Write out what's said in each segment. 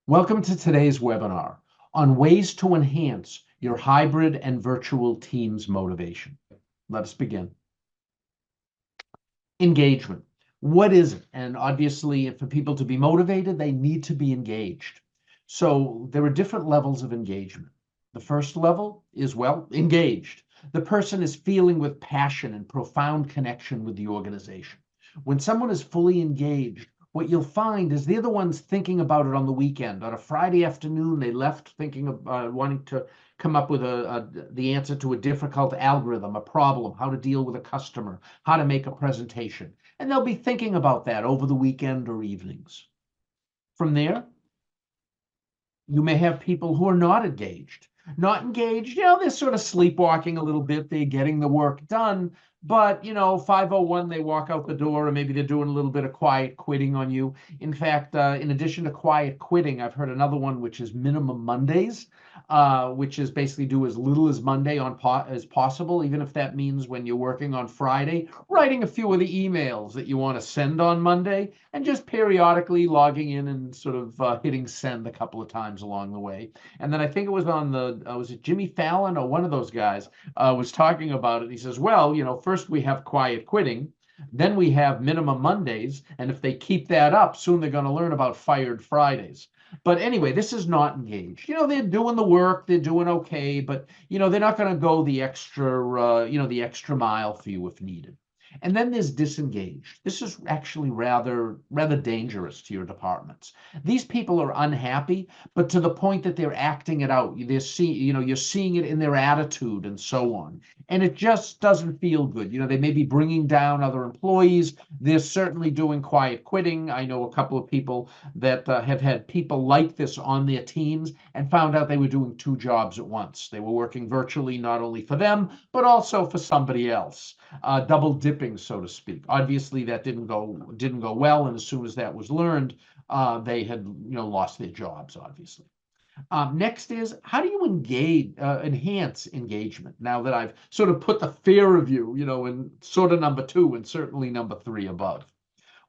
Welcome to today's webinar on ways to enhance your hybrid and virtual teams motivation. Let us begin. Engagement. What is it? And obviously, for people to be motivated, they need to be engaged. So there are different levels of engagement. The first level is, well, engaged. The person is feeling with passion and profound connection with the organization. When someone is fully engaged, what you'll find is they're the ones thinking about it on the weekend. On a Friday afternoon, they left thinking of wanting to come up with the answer to a difficult algorithm, a problem, how to deal with a customer, how to make a presentation. And they'll be thinking about that over the weekend or evenings. From there, you may have people who are not engaged. Not engaged, they're sort of sleepwalking a little bit. They're getting the work done, but 5:01 they walk out the door, or maybe they're doing a little bit of quiet quitting on you. In fact, in addition to quiet quitting, I've heard another one, which is minimum Mondays, which is basically do as little as Monday as possible, even if that means when you're working on Friday, writing a few of the emails that you want to send on Monday, and just periodically logging in and sort of hitting send a couple of times along the way. And then I think it was on was it Jimmy Fallon or one of those guys was talking about it. He says, well, first we have quiet quitting, then we have minimum Mondays, and if they keep that up, soon they're going to learn about fired Fridays. But anyway, this is not engaged. They're doing the work, they're doing okay, but they're not going to go the extra mile for you if needed. And then there's disengaged. This is actually rather dangerous to your departments. These people are unhappy, but to the point that they're acting it out. You're seeing it in their attitude and so on. And it just doesn't feel good. They may be bringing down other employees. They're certainly doing quiet quitting. I know a couple of people that have had people like this on their teams and found out they were doing two jobs at once. They were working virtually not only for them, but also for somebody else. Double dipping, so to speak. Obviously, that didn't go well, and as soon as that was learned, they had lost their jobs. Obviously, next is how do you enhance engagement? Now that I've sort of put the fear of you, in sort of number 2 and certainly number 3 above.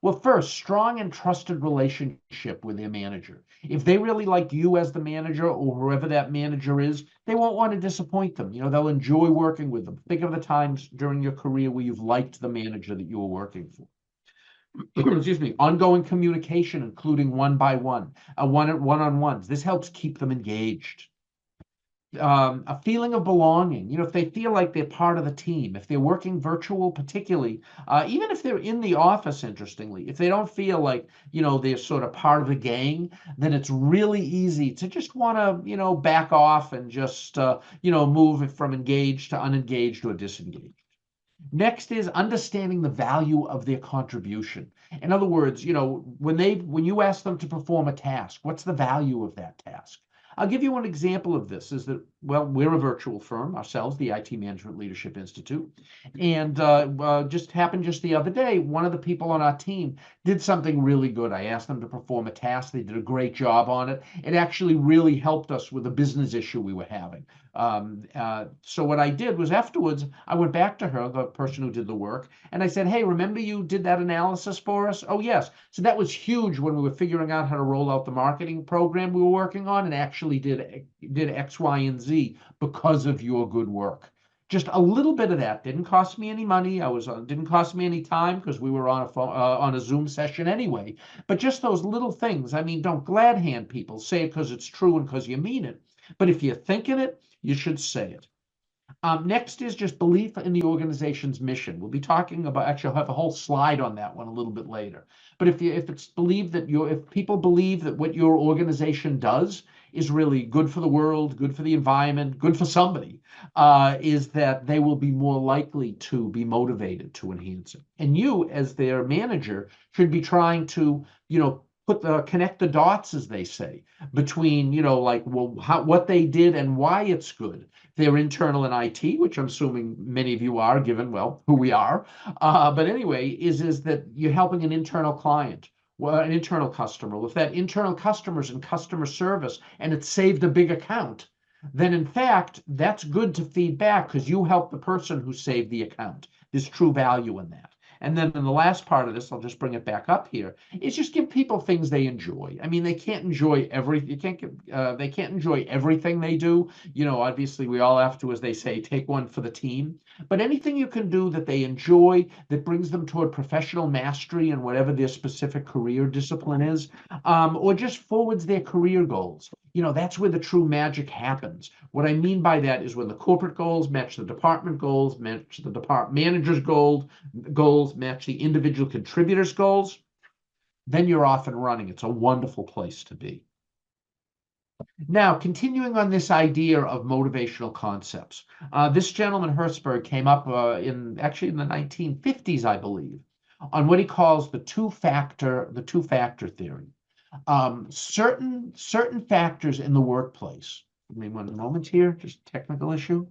Well, first, strong and trusted relationship with their manager. If they really like you as the manager or whoever that manager is, they won't want to disappoint them. They'll enjoy working with them. Think of the times during your career where you've liked the manager that you were working for. Excuse me. Ongoing communication, including one-on-ones. This helps keep them engaged. A feeling of belonging. If they feel like they're part of the team, if they're working virtual, particularly, even if they're in the office, interestingly, if they don't feel like, they're sort of part of the gang, then it's really easy to just want to, back off and just, move from engaged to unengaged or disengaged. Next is understanding the value of their contribution. In other words, when you ask them to perform a task, what's the value of that task? I'll give you an example of this is that, well, we're a virtual firm ourselves, the IT Management Leadership Institute. And just happened just the other day, one of the people on our team did something really good. I asked them to perform a task. They did a great job on it. It actually really helped us with a business issue we were having. So what I did was afterwards, I went back to her, the person who did the work, and I said, hey, remember you did that analysis for us? Oh, yes. So that was huge when we were figuring out how to roll out the marketing program we were working on, and actually did X, Y, and Z because of your good work. Just a little bit of that didn't cost me any money. Didn't cost me any time because we were on a Zoom session anyway. But just those little things. I mean, don't glad hand people. Say it because it's true and because you mean it. But if you're thinking it, you should say it. Next is just belief in the organization's mission. We'll be talking about, actually, I'll have a whole slide on that one a little bit later. But if it's believed that if people believe that what your organization does is really good for the world, good for the environment, good for somebody, is that they will be more likely to be motivated to enhance it. And you, as their manager, should be trying to, connect the dots, as they say, between, what they did and why it's good. They're internal in IT, which I'm assuming many of you are, given, well, who we are. But anyway, is that you're helping an internal client, well, an internal customer. Well, if that internal customer's in customer service and it saved a big account, then in fact, that's good to feed back because you help the person who saved the account. There's true value in that. And then in the last part of this, I'll just bring it back up here, is just give people things they enjoy. I mean, they can't enjoy they can't enjoy everything they do. Obviously we all have to, as they say, take one for the team. But anything you can do that they enjoy, that brings them toward professional mastery in whatever their specific career discipline is, or just forwards their career goals. That's where the true magic happens. What I mean by that is when the corporate goals match the department goals, match the department manager's goals, match the individual contributor's goals, then you're off and running. It's a wonderful place to be. Now, continuing on this idea of motivational concepts, this gentleman, Hertzberg, came up in the 1950s, I believe, on what he calls the two-factor theory. Certain factors in the workplace. Give me one moment here, just technical issue.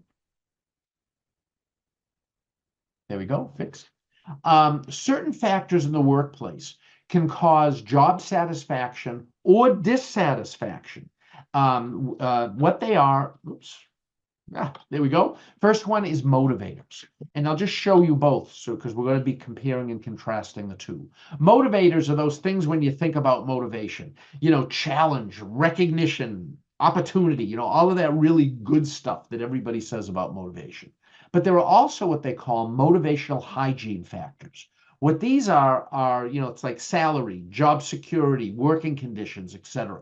There we go, fixed. Certain factors in the workplace can cause job satisfaction or dissatisfaction. What they are, there we go. First one is motivators. And I'll just show you both, because we're going to be comparing and contrasting the two. Motivators are those things when you think about motivation, challenge, recognition, opportunity, all of that really good stuff that everybody says about motivation. But there are also what they call motivational hygiene factors. What these are, it's like salary, job security, working conditions, etc.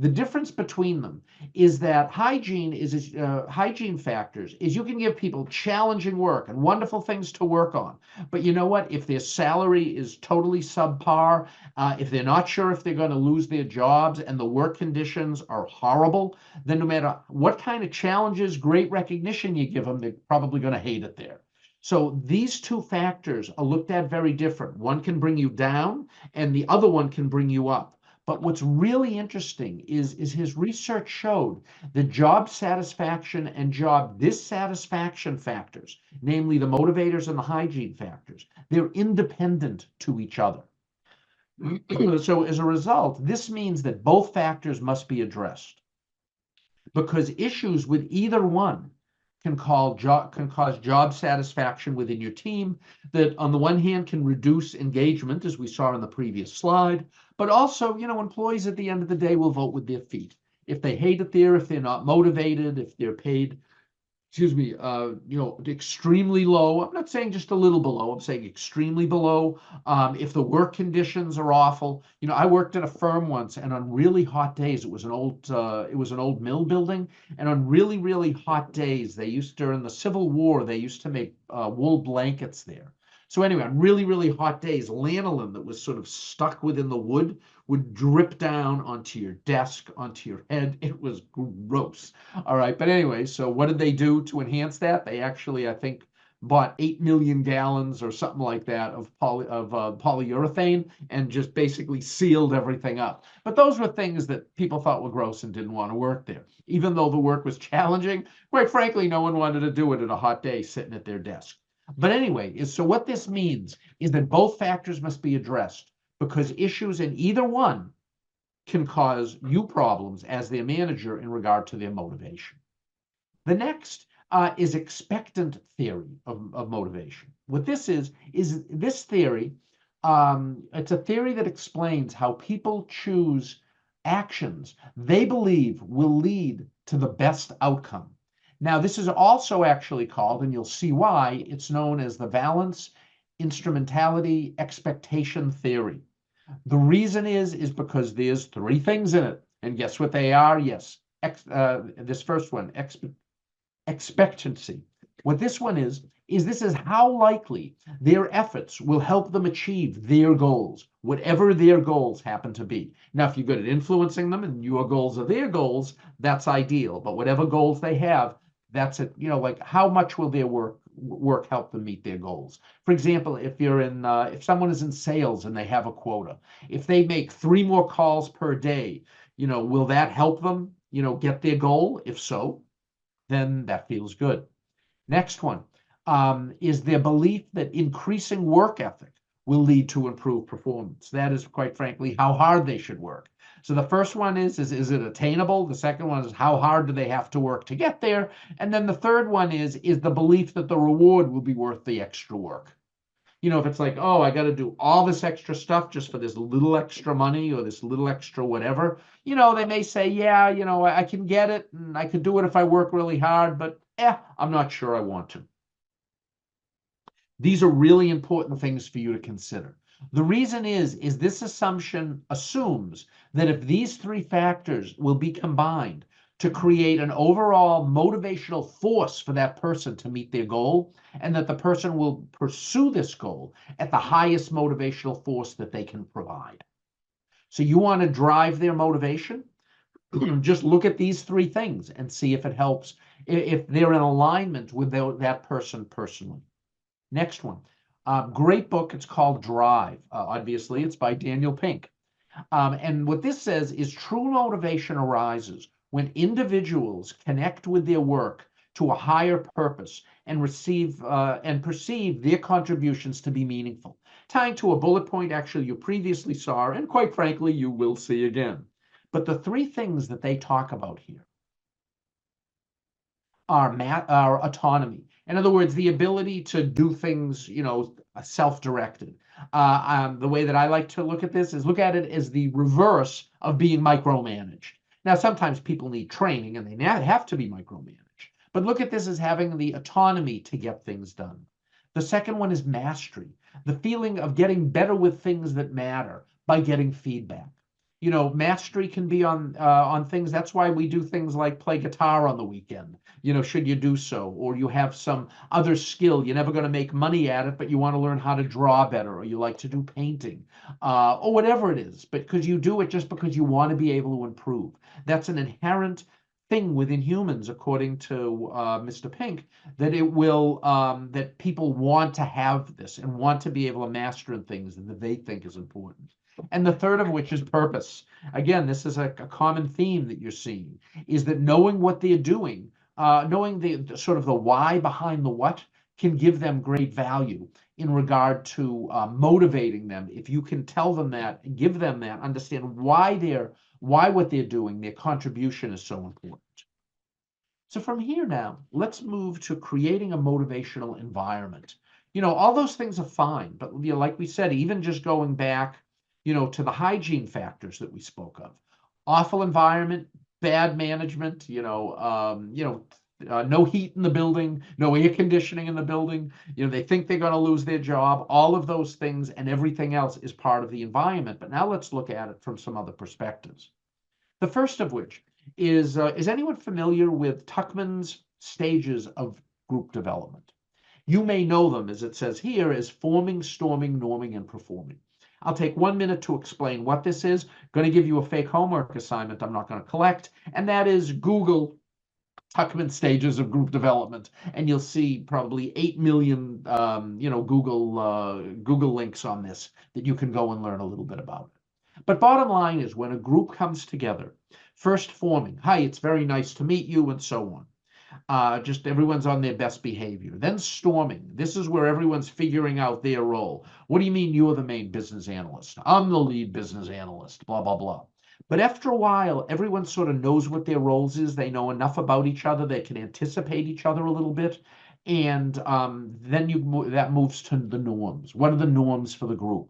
The difference between them is that hygiene factors is you can give people challenging work and wonderful things to work on. But you know what? If their salary is totally subpar, if they're not sure if they're going to lose their jobs and the work conditions are horrible, then no matter what kind of challenges, great recognition you give them, they're probably going to hate it there. So these two factors are looked at very different. One can bring you down and the other one can bring you up. But what's really interesting is his research showed that job satisfaction and job dissatisfaction factors, namely the motivators and the hygiene factors, they're independent to each other. So as a result, this means that both factors must be addressed, because issues with either one can cause job satisfaction within your team that on the one hand can reduce engagement, as we saw in the previous slide, but also, employees at the end of the day will vote with their feet. If they hate it there, if they're not motivated, if they're paid, extremely low. I'm not saying just a little below, I'm saying extremely below. If the work conditions are awful, I worked at a firm once, and on really hot days, it was an old mill building, and on really, really hot days, during the Civil War, they used to make wool blankets there. So anyway, on really, really hot days, lanolin that was sort of stuck within the wood would drip down onto your desk, onto your head. It was gross. All right. But anyway, so what did they do to enhance that? They actually, I think, bought 8 million gallons or something like that of polyurethane and just basically sealed everything up. But those were things that people thought were gross and didn't want to work there. Even though the work was challenging, quite frankly, no one wanted to do it at a hot day sitting at their desk. But anyway, so what this means is that both factors must be addressed, because issues in either one can cause you problems as their manager in regard to their motivation. The next is expectant theory of motivation. What this is this theory, it's a theory that explains how people choose actions they believe will lead to the best outcome. Now, this is also actually called, and you'll see why, it's known as the valence instrumentality expectation theory. The reason is because there's three things in it. And guess what they are? Yes, this first one, expectancy. What this one is this is how likely their efforts will help them achieve their goals, whatever their goals happen to be. Now, if you're good at influencing them and your goals are their goals, that's ideal. But whatever goals they have, that's it. Like how much will their work help them meet their goals? For example, if someone is in sales and they have a quota, if they make 3 more calls per day, will that help them, get their goal? If so, then that feels good. Next one is their belief that increasing work ethic will lead to improved performance. That is, quite frankly, how hard they should work. So the first one is it attainable? The second one is how hard do they have to work to get there? And then the third one is the belief that the reward will be worth the extra work. You know, if it's like, oh, I got to do all this extra stuff just for this little extra money or this little extra whatever, you know, they may say, yeah, you know, I can get it and I could do it if I work really hard, but I'm not sure I want to. These are really important things for you to consider. The reason is this assumption assumes that if these three factors will be combined to create an overall motivational force for that person to meet their goal, and that the person will pursue this goal at the highest motivational force that they can provide. So you want to drive their motivation? Just look at these three things and see if it helps, if they're in alignment with that person personally. Next one. Great book. It's called Drive. Obviously, it's by Daniel Pink. And what this says is true motivation arises when individuals connect with their work to a higher purpose and receive and perceive their contributions to be meaningful. Tying to a bullet point, actually, you previously saw, and quite frankly, you will see again. But the three things that they talk about here are autonomy. In other words, the ability to do things, you know, self-directed. The way that I like to look at this is look at it as the reverse of being micromanaged. Now, sometimes people need training and they have to be micromanaged, but look at this as having the autonomy to get things done. The second one is mastery, the feeling of getting better with things that matter by getting feedback. You know, mastery can be on things. That's why we do things like play guitar on the weekend, you know, should you do so, or you have some other skill. You're never going to make money at it, but you want to learn how to draw better, or you like to do painting, or whatever it is, but because you do it just because you want to be able to improve. That's an inherent thing within humans, according to Mr. Pink, that it will that people want to have this and want to be able to master in things that they think is important. And the third of which is purpose. Again, this is a common theme that you're seeing, is that knowing what they're doing, knowing the sort of the why behind the what can give them great value in regard to motivating them. If you can tell them that, give them that, understand why what they're doing, their contribution is so important. So from here now, let's move to creating a motivational environment. You know, all those things are fine, but you know, like we said, even just going back, you know, to the hygiene factors that we spoke of, awful environment, bad management, no heat in the building, no air conditioning in the building, you know, they think they're going to lose their job. All of those things and everything else is part of the environment. But now let's look at it from some other perspectives. The first of which is anyone familiar with Tuckman's stages of group development? You may know them, as it says here, as forming, storming, norming, and performing. I'll take 1 minute to explain what this is. Going to give you a fake homework assignment I'm not going to collect, and that is Google Tuckman stages of group development, and you'll see probably 8 million, Google links on this that you can go and learn a little bit about. But bottom line is when a group comes together, first forming, hi, it's very nice to meet you, and so on. Just everyone's on their best behavior. Then storming. This is where everyone's figuring out their role. What do you mean you're the main business analyst? I'm the lead business analyst, blah, blah, blah. But after a while, everyone sort of knows what their roles is. They know enough about each other. They can anticipate each other a little bit. And then that moves to the norms. What are the norms for the group?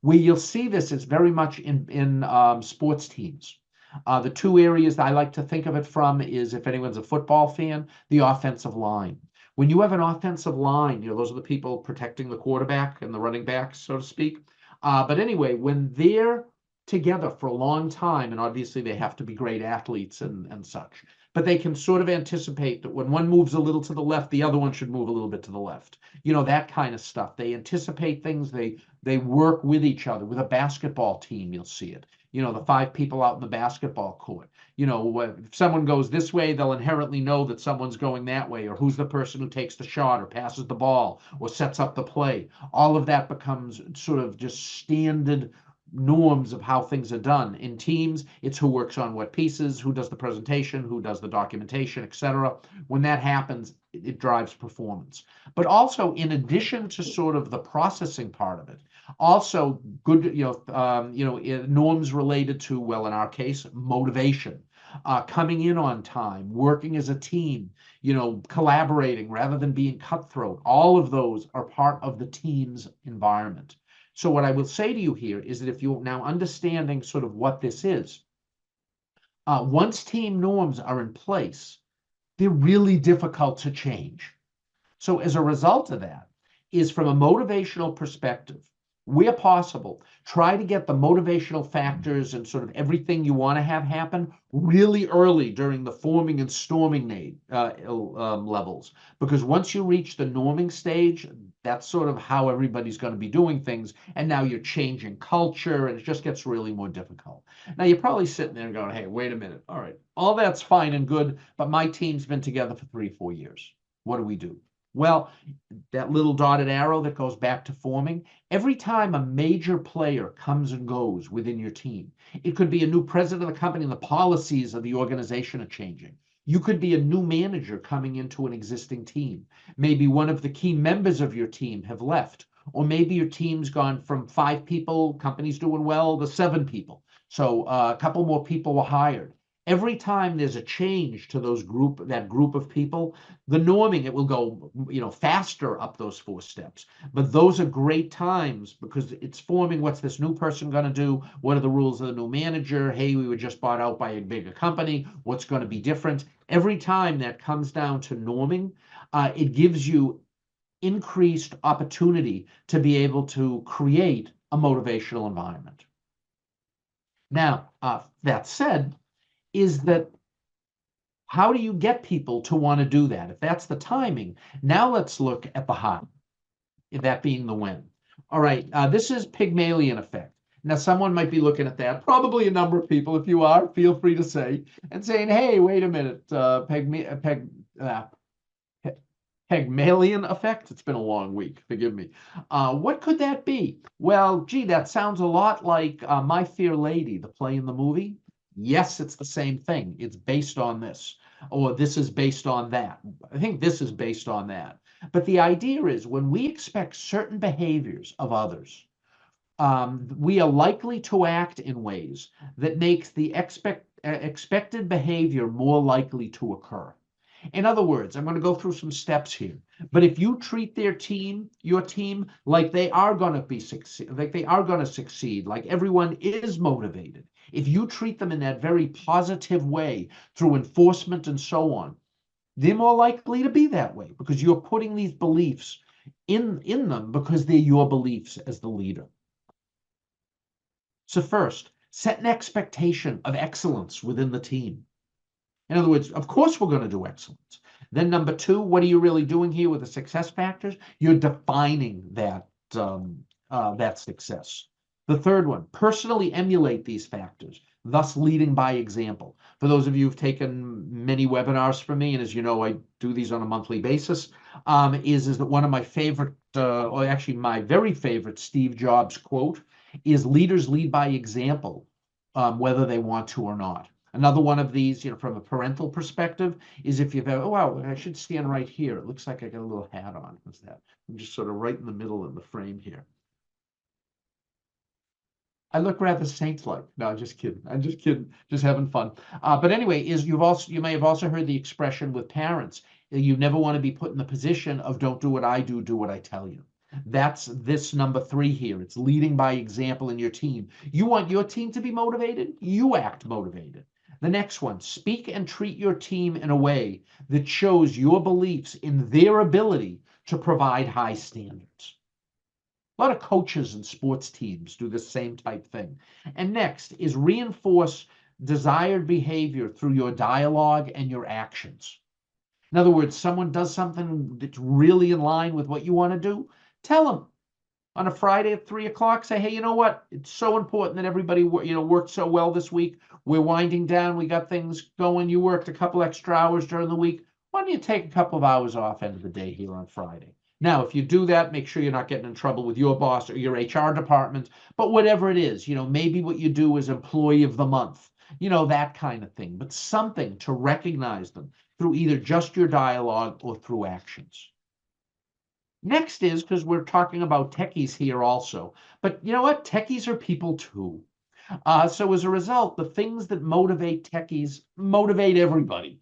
Where you'll see this is very much in sports teams. The two areas that I like to think of it from is, if anyone's a football fan, the offensive line. When you have an offensive line, you know, those are the people protecting the quarterback and the running backs, so to speak. But anyway, when they're together for a long time, and obviously they have to be great athletes and such, but they can sort of anticipate that when one moves a little to the left, the other one should move a little bit to the left. You know, that kind of stuff. They anticipate things. They work with each other. With a basketball team, you'll see it. You know, the 5 people out in the basketball court. You know, if someone goes this way, they'll inherently know that someone's going that way, or who's the person who takes the shot or passes the ball or sets up the play. All of that becomes sort of just standard norms of how things are done. In teams, it's who works on what pieces, who does the presentation, who does the documentation, etc. When that happens, it drives performance. But also, in addition to sort of the processing part of it, also good, norms related to, well, in our case, motivation. coming in on time, working as a team, collaborating rather than being cutthroat. All of those are part of the team's environment. So what I will say to you here is that if you're now understanding sort of what this is, once team norms are in place, they're really difficult to change. So as a result of that is from a motivational perspective, where possible, try to get the motivational factors and sort of everything you want to have happen really early during the forming and storming levels. Because once you reach the norming stage, that's sort of how everybody's going to be doing things. And now you're changing culture and it just gets really more difficult. Now you're probably sitting there and going, hey, wait a minute. All right, all that's fine and good, but my team's been together for 3-4 years. What do we do? Well, that little dotted arrow that goes back to forming, every time a major player comes and goes within your team, it could be a new president of the company and the policies of the organization are changing. You could be a new manager coming into an existing team. Maybe one of the key members of your team have left, or maybe your team's gone from 5 people, company's doing well, to 7 people. So a couple more people were hired. Every time there's a change to that group of people, the norming, it will go, faster up those 4 steps. But those are great times because it's forming what's this new person going to do? What are the rules of the new manager? Hey, we were just bought out by a bigger company. What's going to be different? Every time that comes down to norming, it gives you increased opportunity to be able to create a motivational environment. Now, that said, is that how do you get people to want to do that? If that's the timing, now let's look at the how, that being the when. All right, this is Pygmalion effect. Now, someone might be looking at that, probably a number of people. If you are, feel free to say, and saying, hey, wait a minute, Pygmalion effect? It's been a long week, forgive me. What could that be? Well, gee, that sounds a lot like My Fair Lady, the play in the movie. Yes, it's the same thing. It's based on this, or this is based on that. I think this is based on that. But the idea is when we expect certain behaviors of others, we are likely to act in ways that makes the expected behavior more likely to occur. In other words, I'm going to go through some steps here. But if you treat your team, like they are going to succeed, like everyone is motivated, if you treat them in that very positive way through enforcement and so on, they're more likely to be that way because you're putting these beliefs in them because they're your beliefs as the leader. So first, set an expectation of excellence within the team. In other words, of course, we're going to do excellence. Then number 2, what are you really doing here with the success factors? You're defining that success. The third one, personally emulate these factors, thus leading by example. For those of you who've taken many webinars from me, and as you know, I do these on a monthly basis, is that one of my favorite, or actually my very favorite Steve Jobs quote is leaders lead by example, whether they want to or not. Another one of these, from a parental perspective, is if you've, oh, wow, I should stand right here. It looks like I got a little hat on. What's that? I'm just sort of right in the middle of the frame here. I look rather saint-like. No, I'm just kidding. I'm just kidding. Just having fun. But anyway, you may have also heard the expression with parents. You never want to be put in the position of don't do what I do what I tell you. That's this number 3 here. It's leading by example in your team. You want your team to be motivated? You act motivated. The next one, speak and treat your team in a way that shows your beliefs in their ability to provide high standards. A lot of coaches and sports teams do the same type thing. And next is reinforce desired behavior through your dialogue and your actions. In other words, someone does something that's really in line with what you want to do, tell them. On a Friday at 3 o'clock, say, hey, you know what? It's so important that everybody worked so well this week. We're winding down. We got things going. You worked a couple extra hours during the week. Why don't you take a couple of hours off end of the day here on Friday? Now, if you do that, make sure you're not getting in trouble with your boss or your HR department. But whatever it is, maybe what you do is employee of the month, that kind of thing. But something to recognize them through either just your dialogue or through actions. Next is, because we're talking about techies here also, but you know what? Techies are people too. So as a result, the things that motivate techies motivate everybody.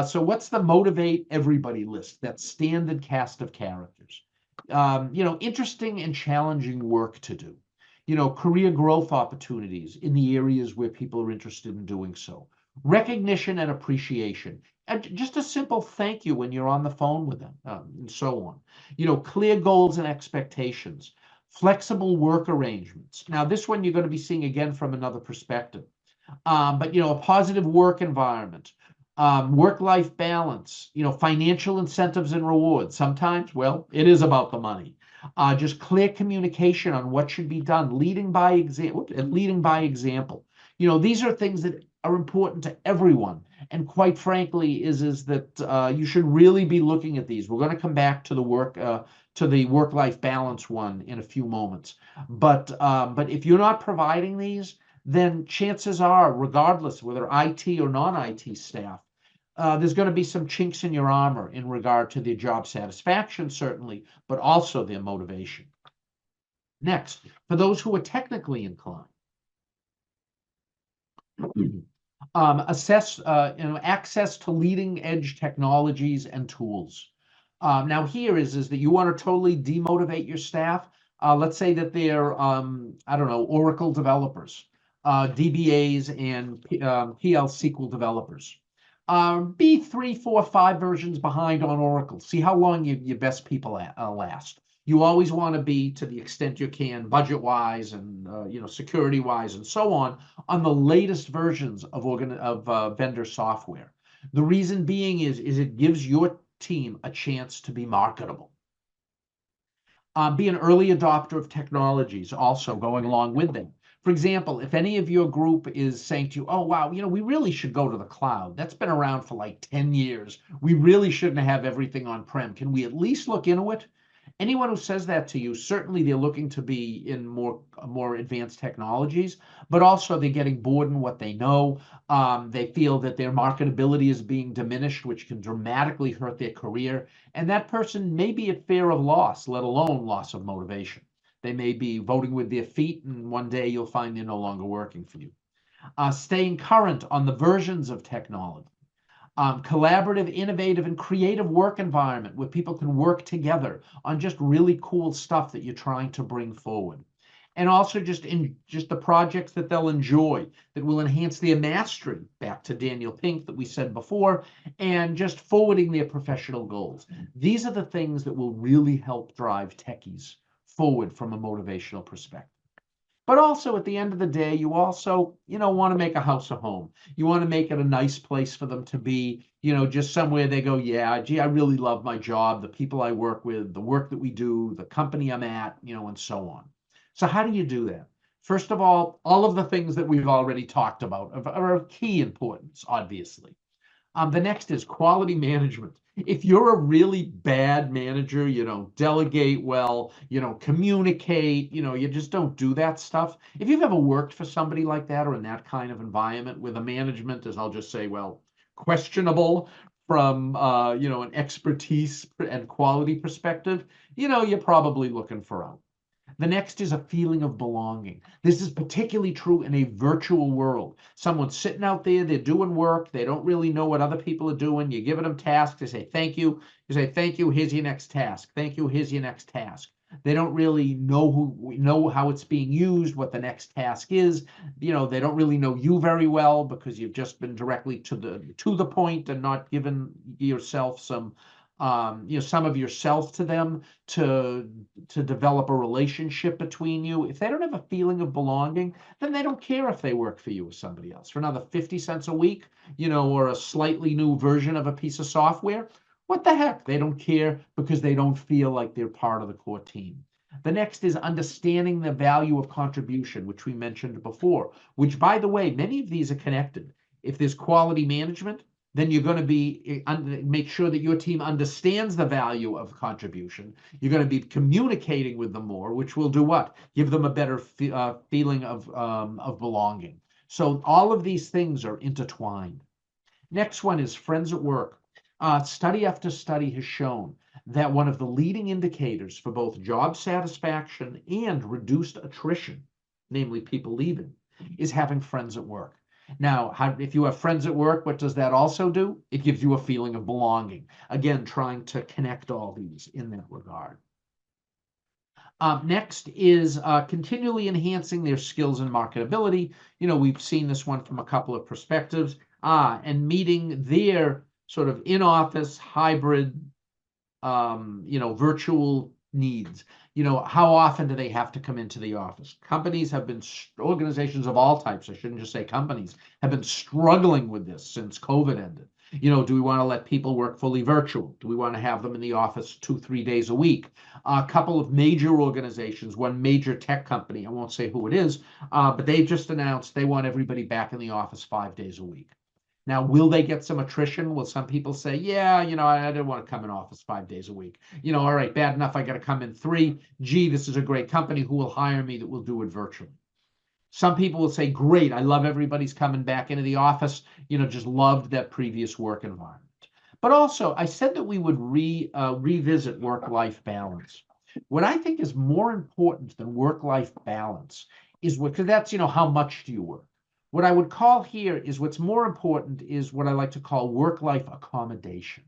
So what's the motivate everybody list? That standard cast of characters. Interesting and challenging work to do. Career growth opportunities in the areas where people are interested in doing so. Recognition and appreciation. And just a simple thank you when you're on the phone with them, and so on. Clear goals and expectations. Flexible work arrangements. Now, this one you're going to be seeing again from another perspective. But a positive work environment, work-life balance, financial incentives and rewards. Sometimes, well, it is about the money. Just clear communication on what should be done, leading by example. These are things that are important to everyone. And quite frankly, is that you should really be looking at these. We're going to come back to the work-life balance one in a few moments. But if you're not providing these, then chances are, regardless whether IT or non-IT staff, there's going to be some chinks in your armor in regard to their job satisfaction, certainly, but also their motivation. Next, for those who are technically inclined, assess access to leading edge technologies and tools. Now here is that you want to totally demotivate your staff. Let's say that they're I don't know, Oracle developers, DBAs and PL SQL developers. Be 3, 4, 5 versions behind on Oracle. See how long your best people last. You always want to be, to the extent you can, budget-wise and security-wise and so on the latest versions of vendor software. The reason being is it gives your team a chance to be marketable. Be an early adopter of technologies also going along with them. For example, if any of your group is saying to you, oh, wow, we really should go to the cloud. That's been around for like 10 years. We really shouldn't have everything on-prem. Can we at least look into it? Anyone who says that to you, certainly they're looking to be in more advanced technologies, but also they're getting bored in what they know. They feel that their marketability is being diminished, which can dramatically hurt their career. And that person may be at fear of loss, let alone loss of motivation. They may be voting with their feet, and one day you'll find they're no longer working for you. Staying current on the versions of technology. Collaborative, innovative, and creative work environment where people can work together on just really cool stuff that you're trying to bring forward. And also just the projects that they'll enjoy, that will enhance their mastery, back to Daniel Pink that we said before, and just forwarding their professional goals. These are the things that will really help drive techies forward from a motivational perspective. But also at the end of the day, you also, want to make a house a home. You want to make it a nice place for them to be, just somewhere they go, yeah, gee, I really love my job, the people I work with, the work that we do, the company I'm at, and so on. So how do you do that? First of all of the things that we've already talked about are of key importance, obviously. The next is quality management. If you're a really bad manager, you don't delegate well, you don't communicate, you just don't do that stuff. If you've ever worked for somebody like that or in that kind of environment where the management is, I'll just say, well, questionable from, an expertise and quality perspective, you're probably looking for out. The next is a feeling of belonging. This is particularly true in a virtual world. Someone's sitting out there, they're doing work, they don't really know what other people are doing. You're giving them tasks, they say, thank you. You say, thank you, here's your next task. Thank you, here's your next task. They don't really know how it's being used, what the next task is. They don't really know you very well because you've just been directly to the point and not given yourself some of yourself to them to develop a relationship between you. If they don't have a feeling of belonging, then they don't care if they work for you or somebody else for another 50 cents a week, or a slightly new version of a piece of software. What the heck? They don't care because they don't feel like they're part of the core team. The next is understanding the value of contribution, which we mentioned before, which, by the way, many of these are connected. If there's quality management, then you're going to make sure that your team understands the value of contribution. You're going to be communicating with them more, which will do what? Give them a better feeling of belonging. So all of these things are intertwined. Next one is friends at work. Study after study has shown that one of the leading indicators for both job satisfaction and reduced attrition, namely people leaving, is having friends at work. Now, if you have friends at work, what does that also do? It gives you a feeling of belonging. Again, trying to connect all these in that regard. Next is continually enhancing their skills and marketability. We've seen this one from a couple of perspectives. And meeting their sort of in-office hybrid, virtual needs. How often do they have to come into the office? Companies have been, organizations of all types, I shouldn't just say companies, have been struggling with this since COVID ended. Do we want to let people work fully virtual? Do we want to have them in the office 2-3 days a week? A couple of major organizations, one major tech company, I won't say who it is, but they've just announced they want everybody back in the office 5 days a week. Now, will they get some attrition? Will some people say, yeah, I didn't want to come in office 5 days a week. All right, bad enough, I got to come in 3. Gee, this is a great company. Who will hire me that will do it virtually? Some people will say, great, I love everybody's coming back into the office, just loved that previous work environment. But also, I said that we would revisit work-life balance. What I think is more important than work-life balance is because that's, how much do you work? What I would call here is what's more important is what I like to call work-life accommodation.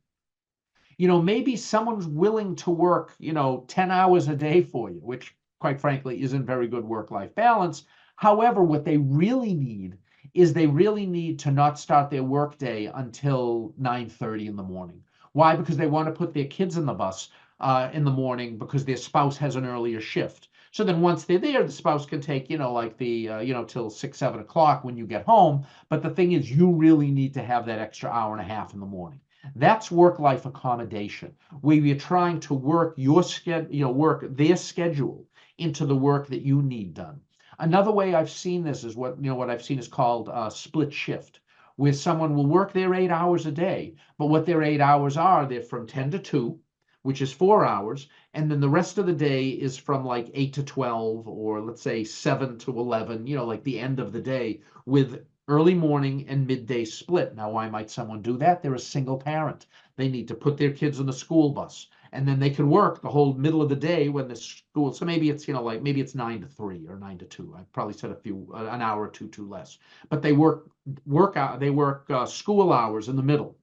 Maybe someone's willing to work, 10 hours a day for you, which quite frankly isn't very good work-life balance. However, what they really need is they really need to not start their workday until 9:30 in the morning. Why? Because they want to put their kids in the bus in the morning because their spouse has an earlier shift. So then once they're there, the spouse can take, till 6, 7 o'clock when you get home. But the thing is, you really need to have that extra hour and a half in the morning. That's work-life accommodation, where you're trying to work work their schedule into the work that you need done. Another way I've seen this is what I've seen is called split shift, where someone will work their 8 hours a day, but what their 8 hours are, they're from 10 to 2, which is 4 hours, and then the rest of the day is from like 8 to 12, or let's say 7 to 11, like the end of the day, with early morning and midday split. Now, why might someone do that? They're a single parent. They need to put their kids on the school bus, and then they can work the whole middle of the day when the school. So maybe it's maybe it's 9 to 3 or 9 to 2. I probably said an hour or two too less, but they work school hours in the middle.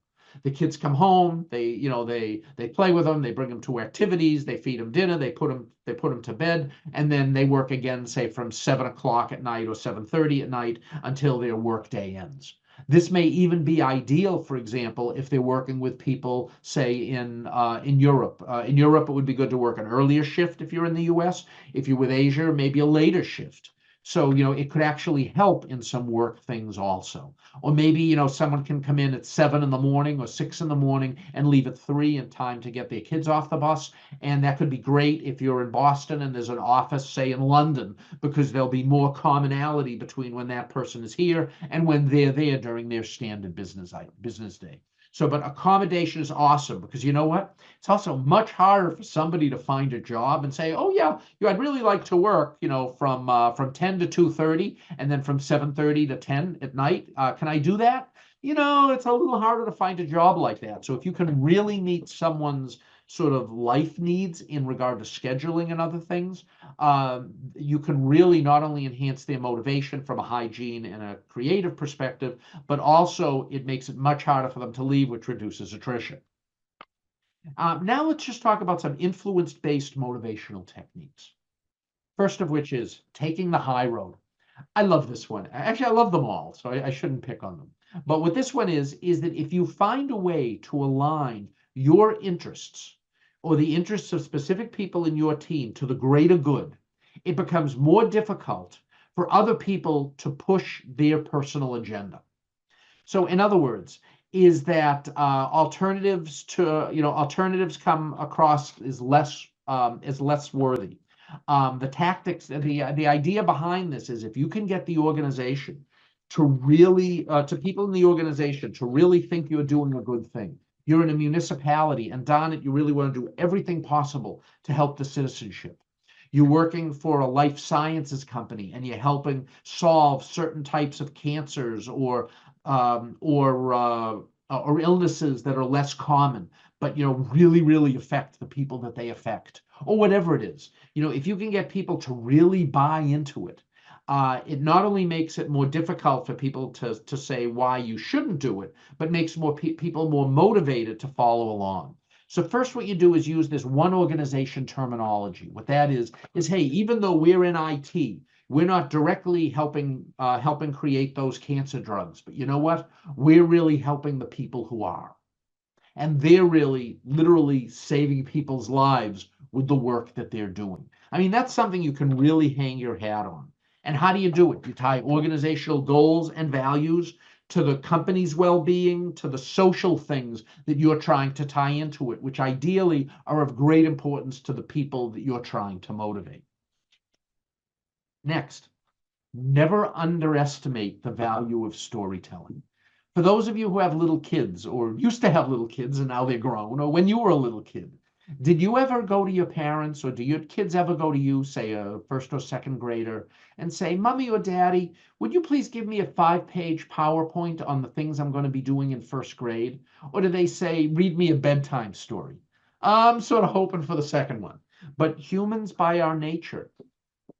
The kids come home, they play with them, they bring them to activities, they feed them dinner, they put them to bed, and then they work again, say from 7 o'clock at night or 7:30 at night until their work day ends. This may even be ideal, for example, if they're working with people, say in Europe. In Europe, it would be good to work an earlier shift if you're in the US. If you're with Asia, maybe a later shift. So, it could actually help in some work things also. Or maybe, someone can come in at 7 in the morning or 6 in the morning and leave at 3 in time to get their kids off the bus. And that could be great if you're in Boston and there's an office, say in London, because there'll be more commonality between when that person is here and when they're there during their standard business day. So, but accommodation is awesome because you know what? It's also much harder for somebody to find a job and say, oh yeah, I'd really like to work, from 10 to 2:30 and then from 7:30 to 10 at night. Can I do that? It's a little harder to find a job like that. So if you can really meet someone's sort of life needs in regard to scheduling and other things, you can really not only enhance their motivation from a hygiene and a creative perspective, but also it makes it much harder for them to leave, which reduces attrition. Now let's just talk about some influence-based motivational techniques. First of which is taking the high road. I love this one. Actually, I love them all, so I shouldn't pick on them. But what this one is that if you find a way to align your interests or the interests of specific people in your team to the greater good, it becomes more difficult for other people to push their personal agenda. So in other words, is that alternatives come across as less worthy. The tactics, the idea behind this is if you can get the organization to really, to people in the organization to really think you're doing a good thing. You're in a municipality, and darn it, you really want to do everything possible to help the citizenship. You're working for a life sciences company, and you're helping solve certain types of cancers or illnesses that are less common, but really, really affect the people that they affect, or whatever it is. If you can get people to really buy into it, it not only makes it more difficult for people to say why you shouldn't do it, but makes more people more motivated to follow along. So first, what you do is use this one organization terminology. What that is hey, even though we're in IT, we're not directly helping create those cancer drugs, but you know what? We're really helping the people who are, and they're really literally saving people's lives with the work that they're doing. I mean, that's something you can really hang your hat on. And how do you do it? You tie organizational goals and values to the company's well-being, to the social things that you're trying to tie into it, which ideally are of great importance to the people that you're trying to motivate. Next, never underestimate the value of storytelling. For those of you who have little kids or used to have little kids and now they're grown, or when you were a little kid, did you ever go to your parents or do your kids ever go to you, say a first or second grader, and say, Mommy or Daddy, would you please give me a 5-page PowerPoint on the things I'm going to be doing in first grade? Or do they say, read me a bedtime story? I'm sort of hoping for the second one. But humans, by our nature,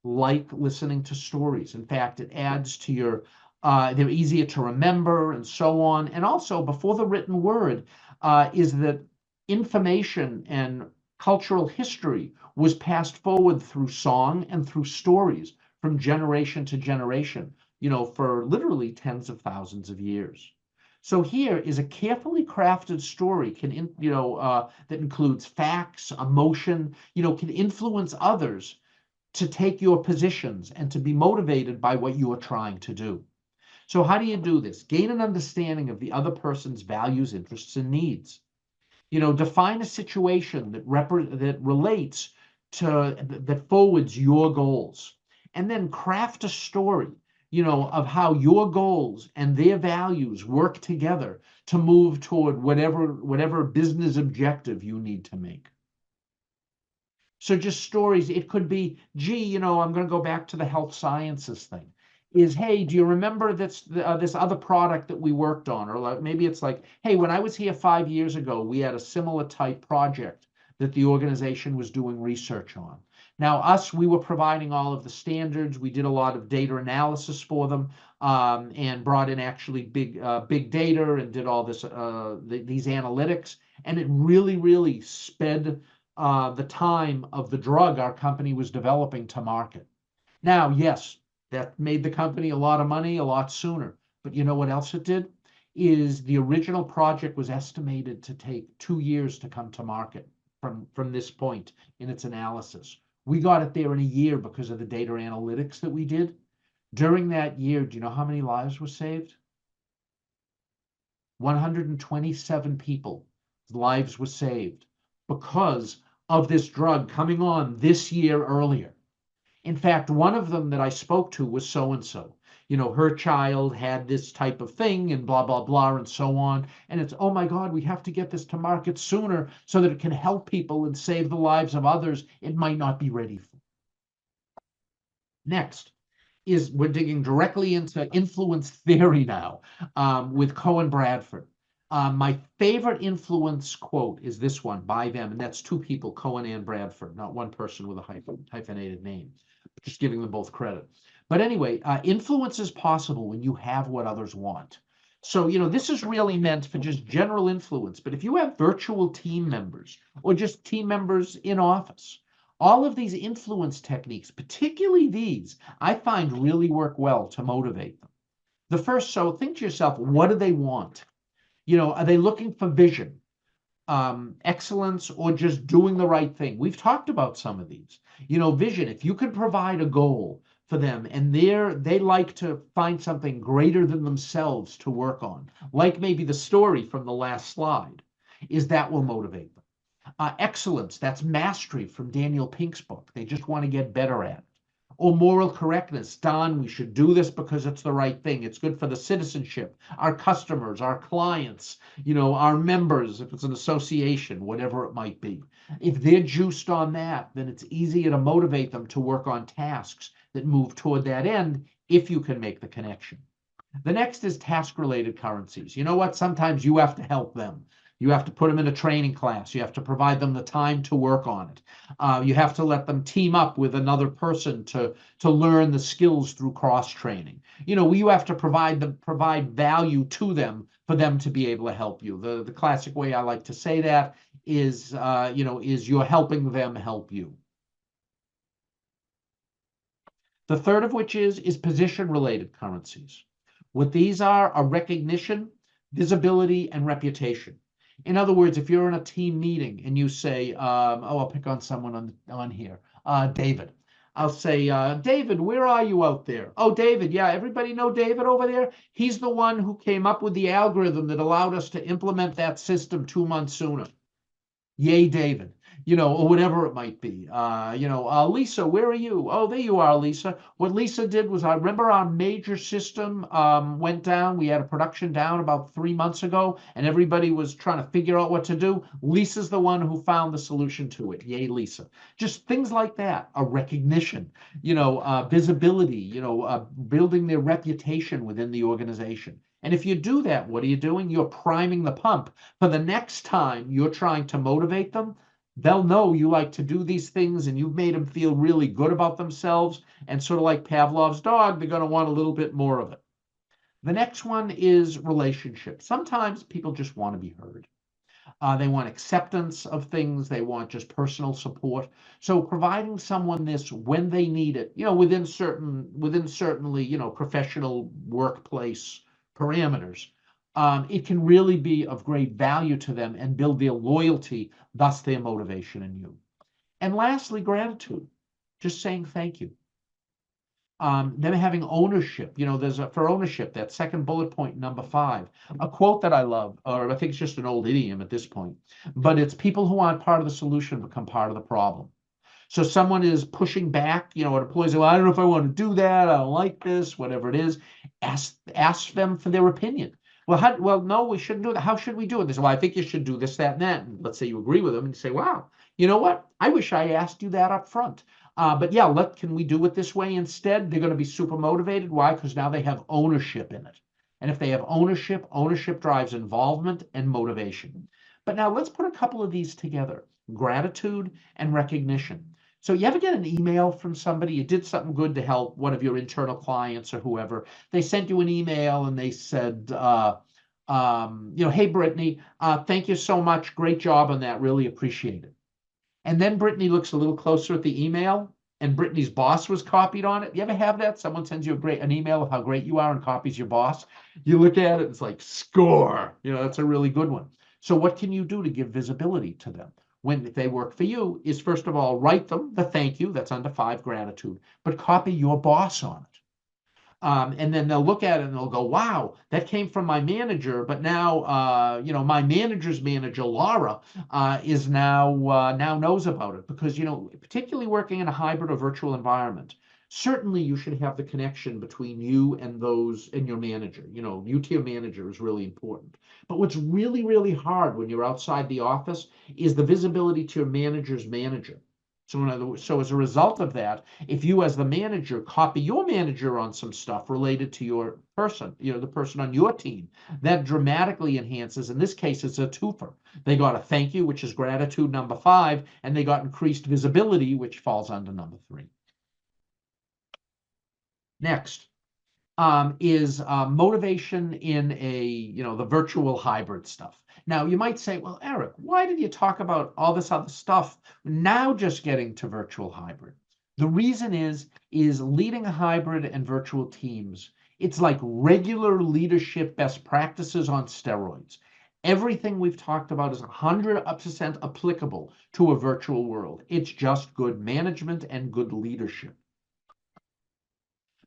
like listening to stories. In fact, it adds to your, they're easier to remember and so on. And also, before the written word, is that information and cultural history was passed forward through song and through stories from generation to generation, for literally tens of thousands of years. So here is a carefully crafted story that includes facts, emotion, can influence others to take your positions and to be motivated by what you are trying to do. So how do you do this? Gain an understanding of the other person's values, interests, and needs. Define a situation that relates that forwards your goals, and then craft a story, of how your goals and their values work together to move toward whatever business objective you need to make. So just stories. It could be, gee, I'm going to go back to the health sciences thing. Hey, do you remember this other product that we worked on? Or maybe it's like, hey, when I was here 5 years ago, we had a similar type project that the organization was doing research on. Now, we were providing all of the standards. We did a lot of data analysis for them, and brought in actually big data and did all these analytics. And it really, really sped the time of the drug our company was developing to market. Now, yes, that made the company a lot of money a lot sooner. But you know what else it did? Is the original project was estimated to take 2 years to come to market from this point in its analysis. We got it there in a year because of the data analytics that we did. During that year, do you know how many lives were saved? 127 people's lives were saved because of this drug coming on this year earlier. In fact, one of them that I spoke to was so-and-so. Her child had this type of thing and blah, blah, blah, and so on. And it's, oh my God, we have to get this to market sooner so that it can help people and save the lives of others it might not be ready for. Next is we're digging directly into influence theory now, with Cohen Bradford. My favorite influence quote is this one by them, and that's two people, Cohen and Bradford, not one person with a hyphenated name, just giving them both credit. But anyway, influence is possible when you have what others want. So, this is really meant for just general influence, but if you have virtual team members or just team members in office, all of these influence techniques, particularly these, I find really work well to motivate them. The first, so think to yourself, what do they want? Are they looking for vision, excellence, or just doing the right thing? We've talked about some of these. Vision, if you could provide a goal for them and they like to find something greater than themselves to work on, like maybe the story from the last slide, that will motivate them. Excellence, that's mastery from Daniel Pink's book. They just want to get better at it. Or moral correctness, Don, we should do this because it's the right thing. It's good for the citizenship, our customers, our clients, our members, if it's an association, whatever it might be. If they're juiced on that, then it's easier to motivate them to work on tasks that move toward that end if you can make the connection. The next is task-related currencies. You know what? Sometimes you have to help them. You have to put them in a training class. You have to provide them the time to work on it. You have to let them team up with another person to learn the skills through cross training. You have to provide value to them for them to be able to help you. The classic way I like to say that is you're helping them help you. The third of which is position related currencies. What these are recognition, visibility, and reputation. In other words, if you're in a team meeting and you say, I'll pick on someone on here, David. I'll say, David, where are you out there? Oh, David, yeah, everybody know David over there? He's the one who came up with the algorithm that allowed us to implement that system 2 months sooner. Yay, David. Or whatever it might be. Lisa, where are you? Oh, there you are, Lisa. What Lisa did was, I remember our major system went down. We had a production down about 3 months ago, and everybody was trying to figure out what to do. Lisa's the one who found the solution to it. Yay, Lisa. Just things like that, a recognition, visibility, building their reputation within the organization. And if you do that, what are you doing? You're priming the pump for the next time you're trying to motivate them. They'll know you like to do these things and you've made them feel really good about themselves. And sort of like Pavlov's dog, they're going to want a little bit more of it. The next one is relationships. Sometimes people just want to be heard. They want acceptance of things. They want just personal support. So providing someone this when they need it, within certainly, professional workplace parameters, it can really be of great value to them and build their loyalty, thus their motivation in you. And lastly, gratitude, just saying thank you. Them having ownership, there's for ownership, that second bullet point, number 5, a quote that I love, or I think it's just an old idiom at this point, but it's people who aren't part of the solution become part of the problem. So someone is pushing back, an employee says, well, I don't know if I want to do that. I don't like this, whatever it is. Ask them for their opinion. Well, no, we shouldn't do that. How should we do it? They say, well, I think you should do this, that, and that. And let's say you agree with them and you say, wow, you know what? I wish I asked you that up front. But yeah, can we do it this way instead? They're going to be super motivated. Why? Because now they have ownership in it. And if they have ownership drives involvement and motivation. But now let's put a couple of these together, gratitude and recognition. So you ever get an email from somebody, you did something good to help one of your internal clients or whoever, they sent you an email and they said, hey, Brittany, thank you so much. Great job on that. Really appreciate it. And then Brittany looks a little closer at the email and Brittany's boss was copied on it. You ever have that? Someone sends you an email of how great you are and copies your boss. You look at it, it's like, score. That's a really good one. So what can you do to give visibility to them? When they work for you is, first of all, write them the thank you, that's under 5, gratitude, but copy your boss on it. And then they'll look at it and they'll go, wow, that came from my manager, but now, my manager's manager, Laura, is now knows about it because, particularly working in a hybrid or virtual environment, certainly you should have the connection between you and your manager. You to your manager is really important. But what's really, really hard when you're outside the office is the visibility to your manager's manager. So as a result of that, if you as the manager copy your manager on some stuff related to your person, the person on your team, that dramatically enhances. In this case, it's a twofer. They got a thank you, which is gratitude, number 5, and they got increased visibility, which falls under number 3. Next is motivation in the virtual hybrid stuff. Now, you might say, well, Eric, why did you talk about all this other stuff now just getting to virtual hybrid? The reason is leading a hybrid and virtual teams. It's like regular leadership best practices on steroids. Everything we've talked about is 100% applicable to a virtual world. It's just good management and good leadership.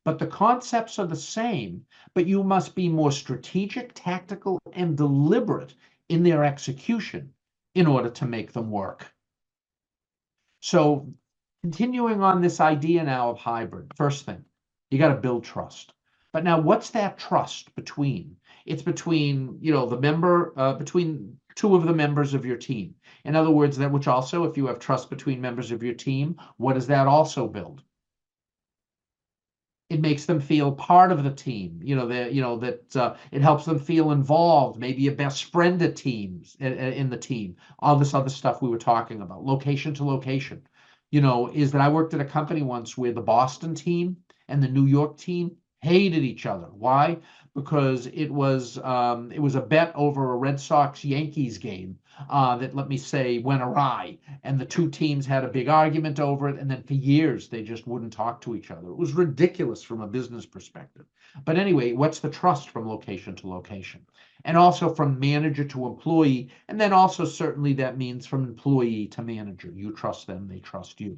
But the concepts are the same, but you must be more strategic, tactical, and deliberate in their execution in order to make them work. So continuing on this idea now of hybrid, first thing, you got to build trust. But now what's that trust between? It's between, between 2 of the members of your team. In other words, that which also, if you have trust between members of your team, what does that also build? It makes them feel part of the team. That it helps them feel involved. Maybe a best friend at teams in the team. All this other stuff we were talking about. Location to location. Is that I worked at a company once where the Boston team and the New York team hated each other. Why? Because it was a bet over a Red Sox Yankees game that, let me say, went awry, and the two teams had a big argument over it, and then for years they just wouldn't talk to each other. It was ridiculous from a business perspective. But anyway, what's the trust from location to location? And also from manager to employee, and then also certainly that means from employee to manager. You trust them, they trust you.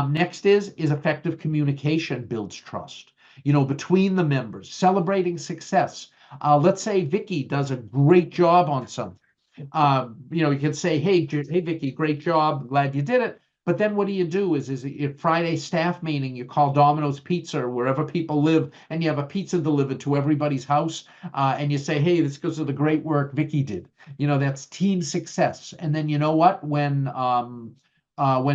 Next is effective communication builds trust, between the members, celebrating success. Let's say Vicky does a great job on something. You can say, hey, Vicky, great job, glad you did it. But then what do you do is at Friday staff meeting, you call Domino's Pizza or wherever people live, and you have a pizza delivered to everybody's house, and you say, hey, this goes to the great work Vicky did. That's team success. And then you know what? When